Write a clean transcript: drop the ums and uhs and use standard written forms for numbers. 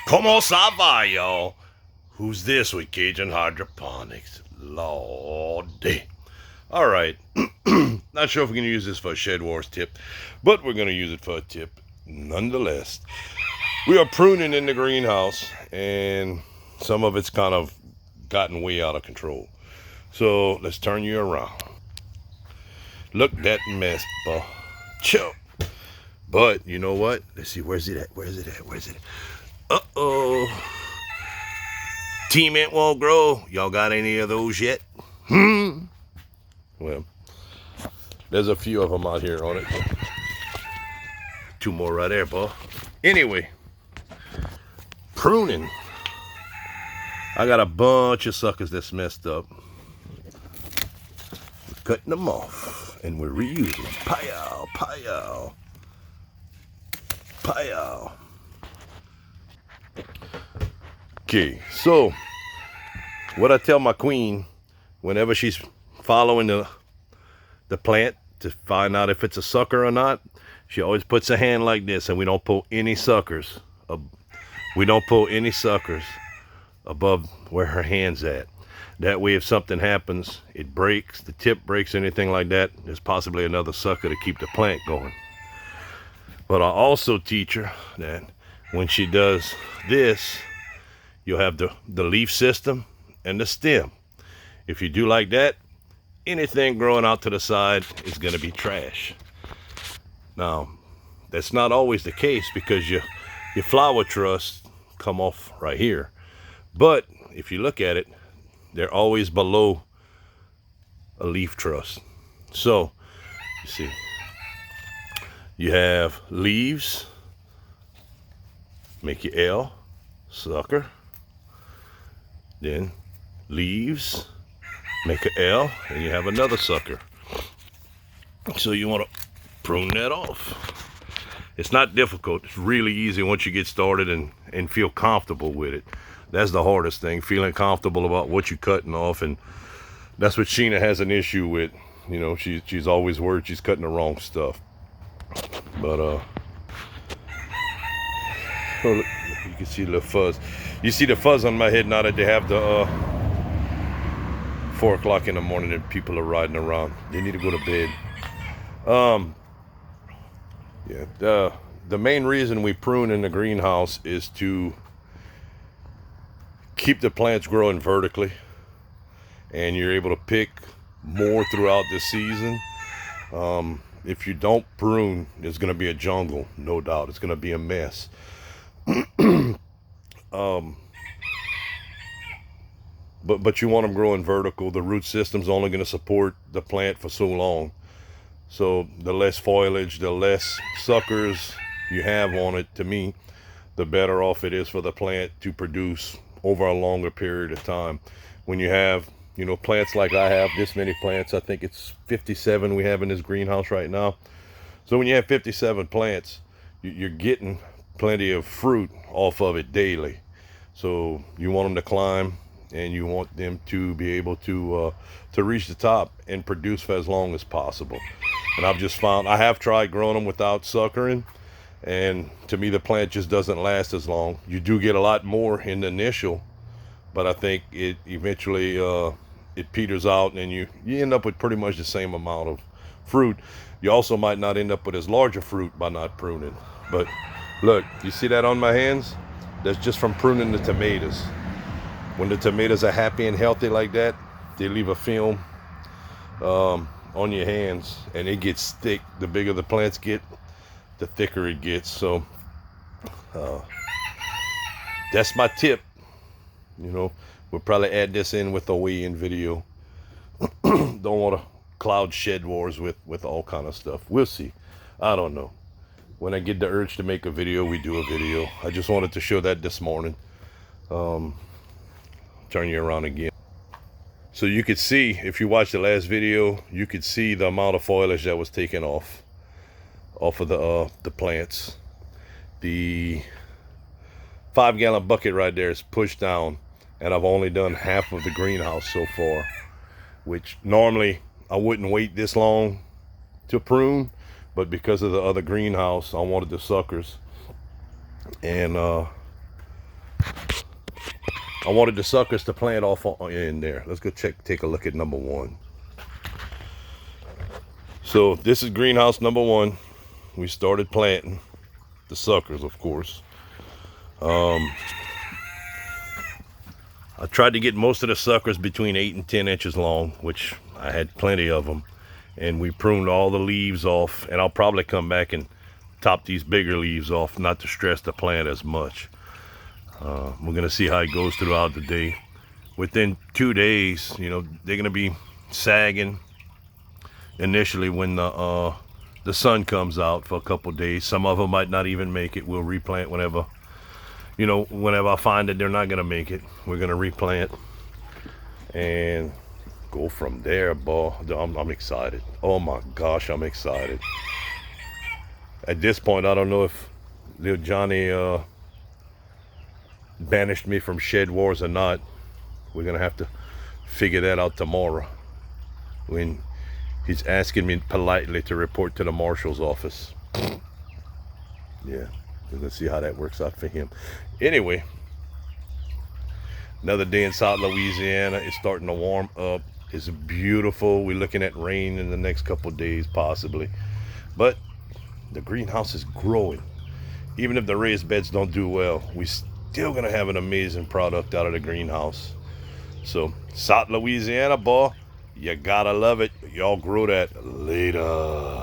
Como ça va, y'all? Who's this with Cajun Hydroponics? Lordy. All right. Not sure if we're going to use this for a Shed Wars tip, but we're going to use it for a tip nonetheless. We are pruning in the greenhouse, and some of it's kind of gotten way out of control. So let's turn you around. Look that mess, boy. Chill. But you know what? Let's see. Where's it at? Where's it at? Where's it at? Uh-oh. Team It Won't Grow. Y'all got any of those yet? Well, there's a few of them out here on it. Two more right there, boy. Anyway, pruning. I got a bunch of suckers that's messed up. We're cutting them off, and we're reusing them. Pow, pow, pow. Okay, so what I tell my queen whenever she's following the plant to find out if it's a sucker or not, she always puts a hand like this, and we don't pull any suckers. We don't pull any suckers above where her hand's at. That way, if something happens, it breaks, the tip breaks, anything like that, there's possibly another sucker to keep the plant going. But I also teach her that when she does this, you'll have the leaf system and the stem. If you do like that, anything growing out to the side is going to be trash. Now, that's not always the case because your flower truss come off right here. But if you look at it, they're always below a leaf truss. So, you see, you have leaves, make your L, sucker, then leaves, make an L, and you have another sucker. So you want to prune that off. It's not difficult. It's really easy once you get started and feel comfortable with it. That's the hardest thing, feeling comfortable about what you're cutting off. And that's what Sheena has an issue with. You know, she's always worried she's cutting the wrong stuff. But you can see the fuzz. You see the fuzz on my head now that they have the 4 o'clock in the morning and people are riding around. They need to go to bed. Yeah, the main reason we prune in the greenhouse is to keep the plants growing vertically, and you're able to pick more throughout the season. If you don't prune, it's going to be a jungle, no doubt. It's going to be a mess. But you want them growing vertical. The root system's only going to support the plant for so long. So the less foliage, the less suckers you have on it, to me, the better off it is for the plant to produce over a longer period of time. When you have, you know, plants like I have, this many plants, I think it's 57 we have in this greenhouse right now. So when you have 57 plants, you're getting plenty of fruit off of it daily. So you want them to climb, and you want them to be able to reach the top and produce for as long as possible. And I've just found, I have tried growing them without suckering, and to me the plant just doesn't last as long. You do get a lot more in the initial, but I think it eventually it peters out, and you end up with pretty much the same amount of fruit. You also might not end up with as large a fruit by not pruning. But look, you see that on my hands? That's just from pruning the tomatoes. When the tomatoes are happy and healthy like that, they leave a film on your hands, and it gets thick. The bigger the plants get, the thicker it gets. So that's my tip. You know, we'll probably add this in with the weigh-in video. Don't want to cloud Shed Wars with all kind of stuff. We'll see. I don't know. When I get the urge to make a video, we do a video. I just wanted to show that this morning. Turn you around again. So you could see, if you watched the last video, you could see the amount of foliage that was taken off of the plants. The 5-gallon bucket right there is pushed down, and I've only done half of the greenhouse so far, which normally I wouldn't wait this long to prune, but because of the other greenhouse, I wanted the suckers. And I wanted the suckers to plant off in there. Let's go take a look at number one. So this is greenhouse number one. We started planting the suckers, of course. I tried to get most of the suckers between 8 and 10 inches long, which I had plenty of them. And we pruned all the leaves off, and I'll probably come back and top these bigger leaves off, not to stress the plant as much. We're gonna see how it goes throughout the day. Within 2 days, you know, they're gonna be sagging initially when the sun comes out for a couple days. Some of them might not even make it. We'll replant whenever, you know, whenever I find that they're not gonna make it, we're gonna replant and go from there, boy. I'm excited. Oh my gosh, I'm excited. At this point, I don't know if little Johnny banished me from Shed Wars or not. We're gonna have to figure that out tomorrow when he's asking me politely to report to the marshal's office. Yeah, we're gonna see how that works out for him. Anyway, another day in South Louisiana. It's starting to warm up. It's beautiful. We're looking at rain in the next couple days possibly, but the greenhouse is growing. Even if the raised beds don't do well, we still gonna have an amazing product out of the greenhouse. So South Louisiana, boy, you gotta love it. Y'all grow that later.